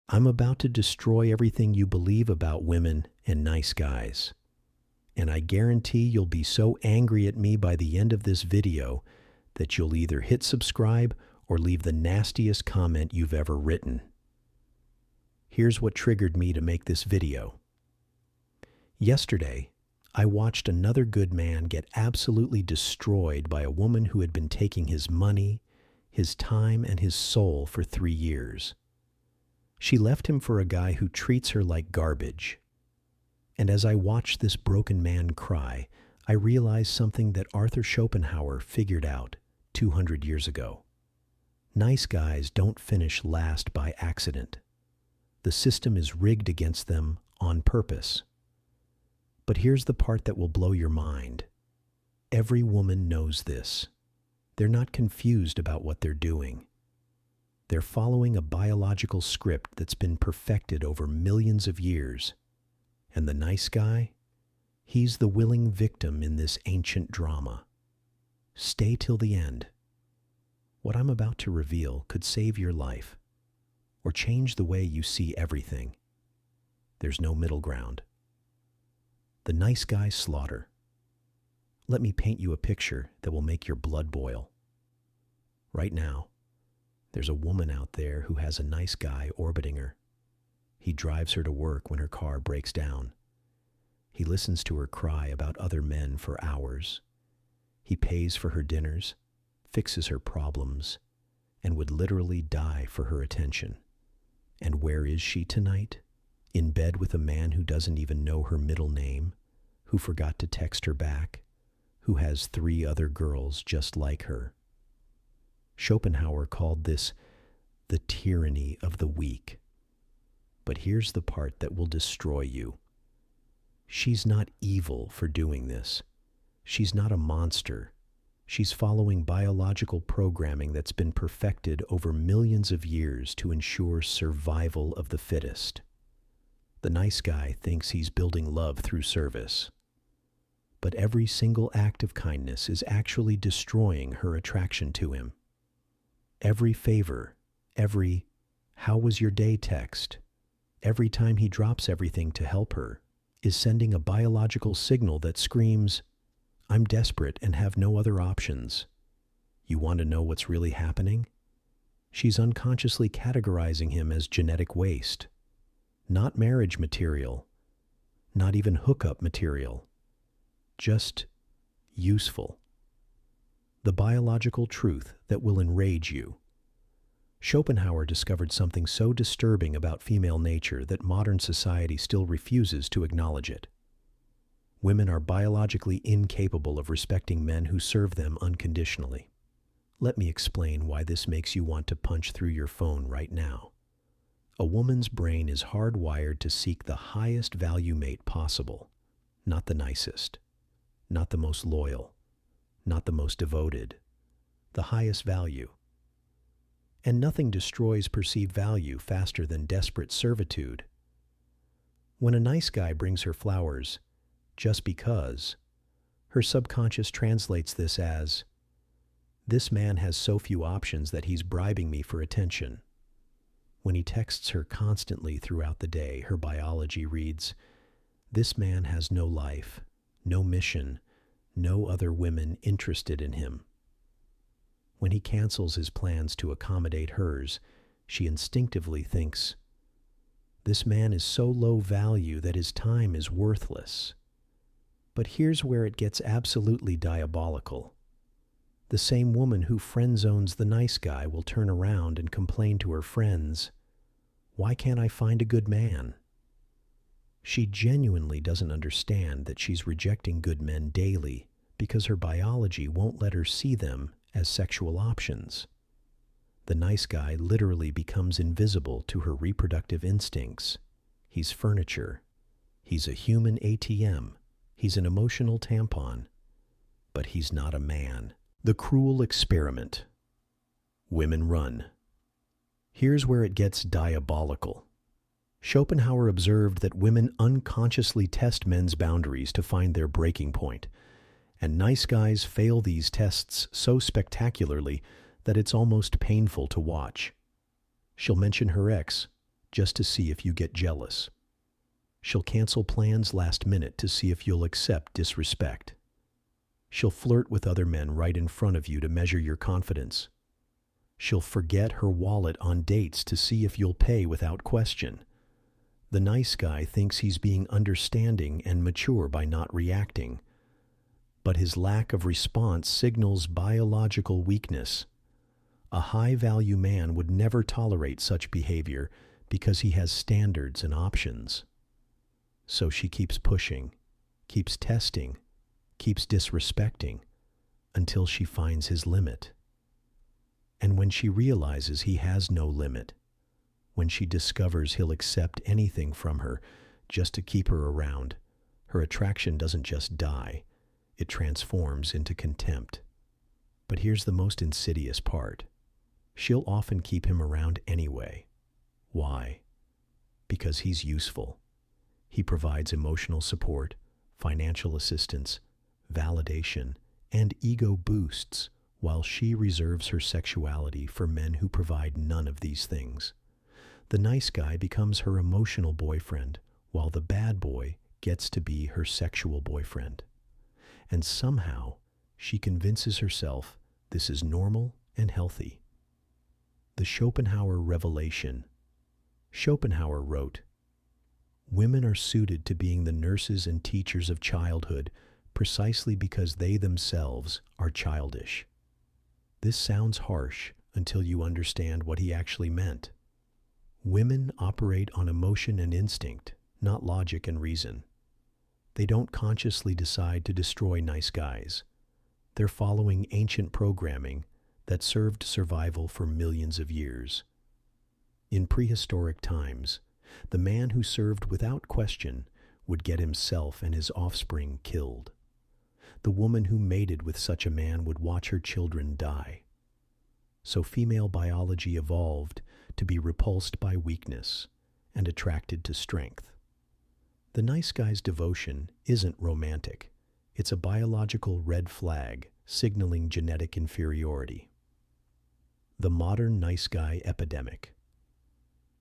I'm about to destroy everything you believe about women and nice guys. And I guarantee you'll be so angry at me by the end of this video that you'll either hit subscribe or leave the nastiest comment you've ever written. Here's what triggered me to make this video. Yesterday, I watched another good man get absolutely destroyed by a woman who had been taking his money, his time, and his soul for 3 years. She left him for a guy who treats her like garbage. And as I watched this broken man cry, I realized something that Arthur Schopenhauer figured out 200 years ago. Nice guys don't finish last by accident. The system is rigged against them on purpose. But here's the part that will blow your mind. Every woman knows this. They're not confused about what they're doing. They're following a biological script that's been perfected over millions of years. And the nice guy? He's the willing victim in this ancient drama. Stay till the end. What I'm about to reveal could save your life, or change the way you see everything. There's no middle ground. The nice guy slaughter. Let me paint you a picture that will make your blood boil. Right now, there's a woman out there who has a nice guy orbiting her. He drives her to work when her car breaks down. He listens to her cry about other men for hours. He pays for her dinners, fixes her problems, and would literally die for her attention. And where is she tonight? In bed with a man who doesn't even know her middle name, who forgot to text her back, who has 3 other girls just like her. Schopenhauer called this the tyranny of the weak. But here's the part that will destroy you. She's not evil for doing this. She's not a monster. She's following biological programming that's been perfected over millions of years to ensure survival of the fittest. The nice guy thinks he's building love through service. But every single act of kindness is actually destroying her attraction to him. Every favor, every "how was your day" text, every time he drops everything to help her, is sending a biological signal that screams, "I'm desperate and have no other options." You want to know what's really happening? She's unconsciously categorizing him as genetic waste. Not marriage material, not even hookup material, just useful. The biological truth that will enrage you. Schopenhauer discovered something so disturbing about female nature that modern society still refuses to acknowledge it. Women are biologically incapable of respecting men who serve them unconditionally. Let me explain why this makes you want to punch through your phone right now. A woman's brain is hardwired to seek the highest value mate possible, not the nicest, not the most loyal, not the most devoted, the highest value. And nothing destroys perceived value faster than desperate servitude. When a nice guy brings her flowers, just because, her subconscious translates this as, "This man has so few options that he's bribing me for attention." When he texts her constantly throughout the day, her biology reads, "This man has no life, no mission, no other women interested in him." When he cancels his plans to accommodate hers, she instinctively thinks, "This man is so low value that his time is worthless." But here's where it gets absolutely diabolical. The same woman who friend zones the nice guy will turn around and complain to her friends, "Why can't I find a good man?" She genuinely doesn't understand that she's rejecting good men daily because her biology won't let her see them as sexual options. The nice guy literally becomes invisible to her reproductive instincts. He's furniture. He's a human ATM. He's an emotional tampon. But he's not a man. The cruel experiment. Women run. Here's where it gets diabolical. Schopenhauer observed that women unconsciously test men's boundaries to find their breaking point, and nice guys fail these tests so spectacularly that it's almost painful to watch. She'll mention her ex, just to see if you get jealous. She'll cancel plans last minute to see if you'll accept disrespect. She'll flirt with other men right in front of you to measure your confidence. She'll forget her wallet on dates to see if you'll pay without question. The nice guy thinks he's being understanding and mature by not reacting, but his lack of response signals biological weakness. A high-value man would never tolerate such behavior because he has standards and options. So she keeps pushing, keeps testing, keeps disrespecting, until she finds his limit. And when she realizes he has no limit, when she discovers he'll accept anything from her just to keep her around, her attraction doesn't just die, it transforms into contempt. But here's the most insidious part. She'll often keep him around anyway. Why? Because he's useful. He provides emotional support, financial assistance, validation, and ego boosts, while she reserves her sexuality for men who provide none of these things. The nice guy becomes her emotional boyfriend, while the bad boy gets to be her sexual boyfriend. And somehow, she convinces herself this is normal and healthy. The Schopenhauer revelation. Schopenhauer wrote, "Women are suited to being the nurses and teachers of childhood precisely because they themselves are childish." This sounds harsh until you understand what he actually meant. Women operate on emotion and instinct, not logic and reason. They don't consciously decide to destroy nice guys. They're following ancient programming that served survival for millions of years. In prehistoric times, the man who served without question would get himself and his offspring killed. The woman who mated with such a man would watch her children die. So female biology evolved to be repulsed by weakness and attracted to strength. The nice guy's devotion isn't romantic. It's a biological red flag signaling genetic inferiority. The modern nice guy epidemic.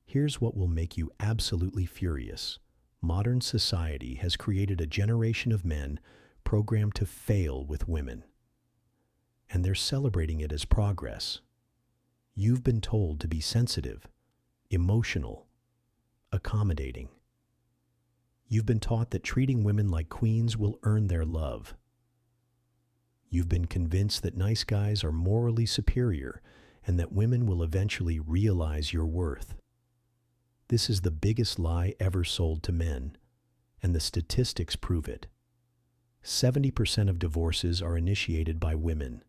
Here's what will make you absolutely furious. Modern society has created a generation of men programmed to fail with women. And they're celebrating it as progress. You've been told to be sensitive, emotional, accommodating. You've been taught that treating women like queens will earn their love. You've been convinced that nice guys are morally superior and that women will eventually realize your worth. This is the biggest lie ever sold to men, and the statistics prove it. 70% of divorces are initiated by women.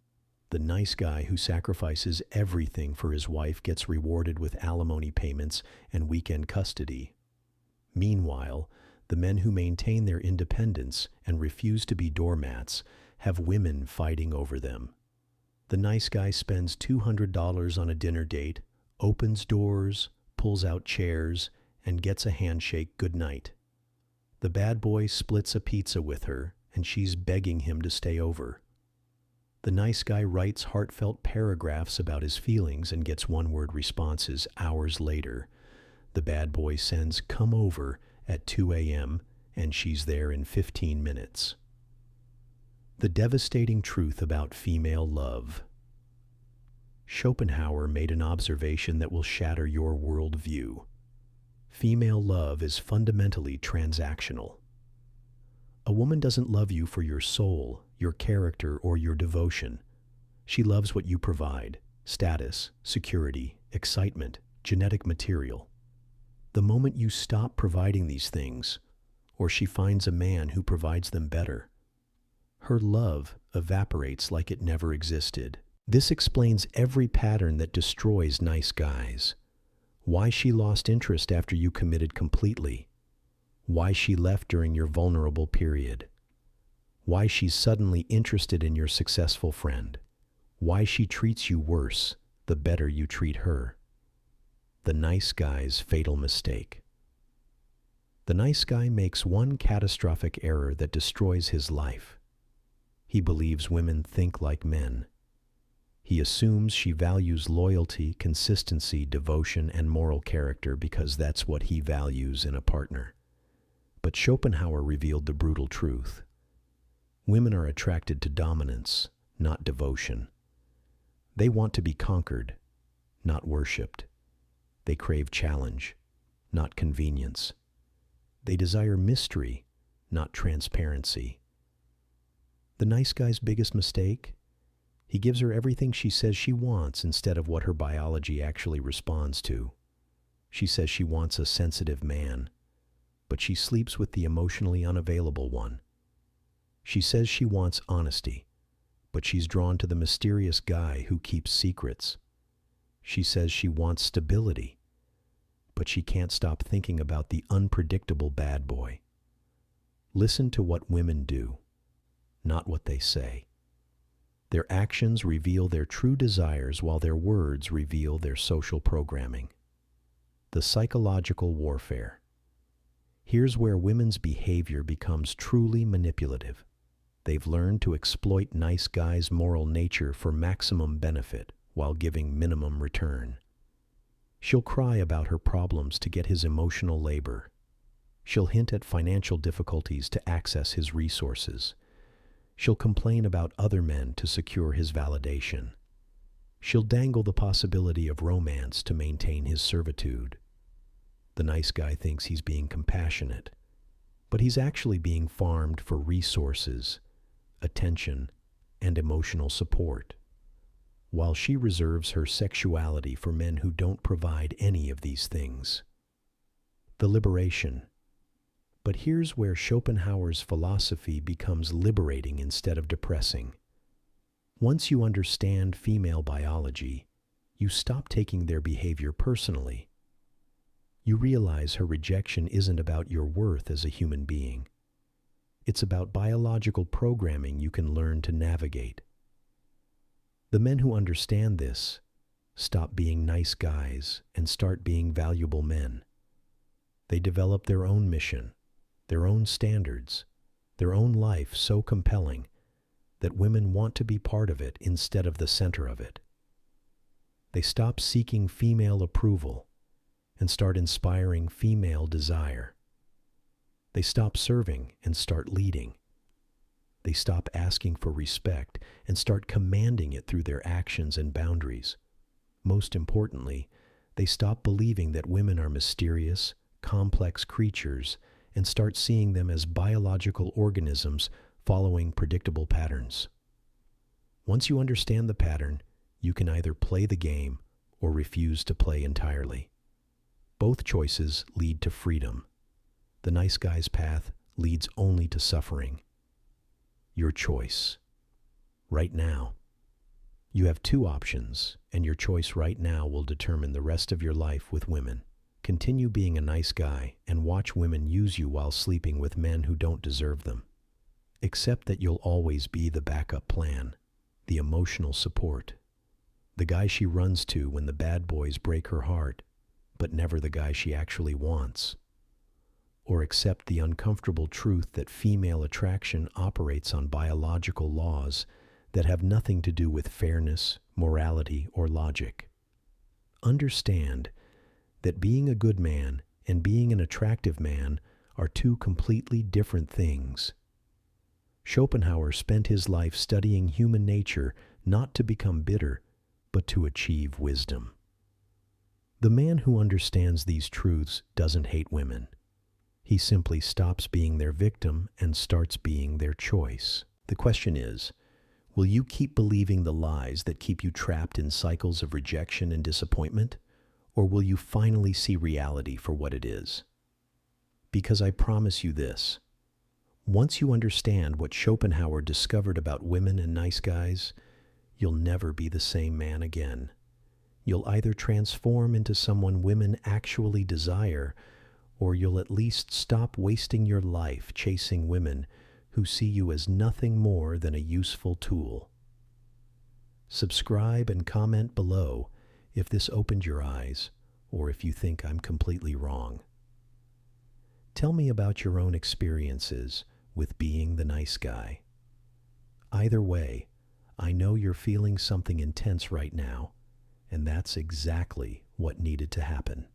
The nice guy who sacrifices everything for his wife gets rewarded with alimony payments and weekend custody. Meanwhile, the men who maintain their independence and refuse to be doormats have women fighting over them. The nice guy spends $200 on a dinner date, opens doors, pulls out chairs, and gets a handshake goodnight. The bad boy splits a pizza with her, and she's begging him to stay over. The nice guy writes heartfelt paragraphs about his feelings and gets one-word responses hours later. The bad boy sends "come over" at 2 a.m., and she's there in 15 minutes. The devastating truth about female love. Schopenhauer made an observation that will shatter your worldview. Female love is fundamentally transactional. A woman doesn't love you for your soul, your character, or your devotion. She loves what you provide: status, security, excitement, genetic material. The moment you stop providing these things, or she finds a man who provides them better, her love evaporates like it never existed. This explains every pattern that destroys nice guys. Why she lost interest after you committed completely. Why she left during your vulnerable period. Why she's suddenly interested in your successful friend. Why she treats you worse the better you treat her. The nice guy's fatal mistake. The nice guy makes one catastrophic error that destroys his life. He believes women think like men. He assumes she values loyalty, consistency, devotion, and moral character because that's what he values in a partner. But Schopenhauer revealed the brutal truth. Women are attracted to dominance, not devotion. They want to be conquered, not worshipped. They crave challenge, not convenience. They desire mystery, not transparency. The nice guy's biggest mistake? He gives her everything she says she wants instead of what her biology actually responds to. She says she wants a sensitive man, but she sleeps with the emotionally unavailable one. She says she wants honesty, but she's drawn to the mysterious guy who keeps secrets. She says she wants stability, but she can't stop thinking about the unpredictable bad boy. Listen to what women do, not what they say. Their actions reveal their true desires while their words reveal their social programming. The psychological warfare. Here's where women's behavior becomes truly manipulative. They've learned to exploit nice guys' moral nature for maximum benefit while giving minimum return. She'll cry about her problems to get his emotional labor. She'll hint at financial difficulties to access his resources. She'll complain about other men to secure his validation. She'll dangle the possibility of romance to maintain his servitude. The nice guy thinks he's being compassionate, but he's actually being farmed for resources, attention, and emotional support, while she reserves her sexuality for men who don't provide any of these things. The liberation. But here's where Schopenhauer's philosophy becomes liberating instead of depressing. Once you understand female biology, you stop taking their behavior personally. You realize her rejection isn't about your worth as a human being. It's about biological programming you can learn to navigate. The men who understand this stop being nice guys and start being valuable men. They develop their own mission, their own standards, their own life so compelling that women want to be part of it instead of the center of it. They stop seeking female approval and start inspiring female desire. They stop serving and start leading. They stop asking for respect and start commanding it through their actions and boundaries. Most importantly, they stop believing that women are mysterious, complex creatures and start seeing them as biological organisms following predictable patterns. Once you understand the pattern, you can either play the game or refuse to play entirely. Both choices lead to freedom. The nice guy's path leads only to suffering. Your choice. Right now. You have two options, and your choice right now will determine the rest of your life with women. Continue being a nice guy and watch women use you while sleeping with men who don't deserve them. Accept that you'll always be the backup plan, the emotional support, the guy she runs to when the bad boys break her heart, but never the guy she actually wants. Or accept the uncomfortable truth that female attraction operates on biological laws that have nothing to do with fairness, morality, or logic. Understand that being a good man and being an attractive man are two completely different things. Schopenhauer spent his life studying human nature not to become bitter, but to achieve wisdom. The man who understands these truths doesn't hate women. He simply stops being their victim and starts being their choice. The question is, will you keep believing the lies that keep you trapped in cycles of rejection and disappointment? Or will you finally see reality for what it is? Because I promise you this, once you understand what Schopenhauer discovered about women and nice guys, you'll never be the same man again. You'll either transform into someone women actually desire, or you'll at least stop wasting your life chasing women who see you as nothing more than a useful tool. Subscribe and comment below if this opened your eyes, or if you think I'm completely wrong. Tell me about your own experiences with being the nice guy. Either way, I know you're feeling something intense right now, and that's exactly what needed to happen.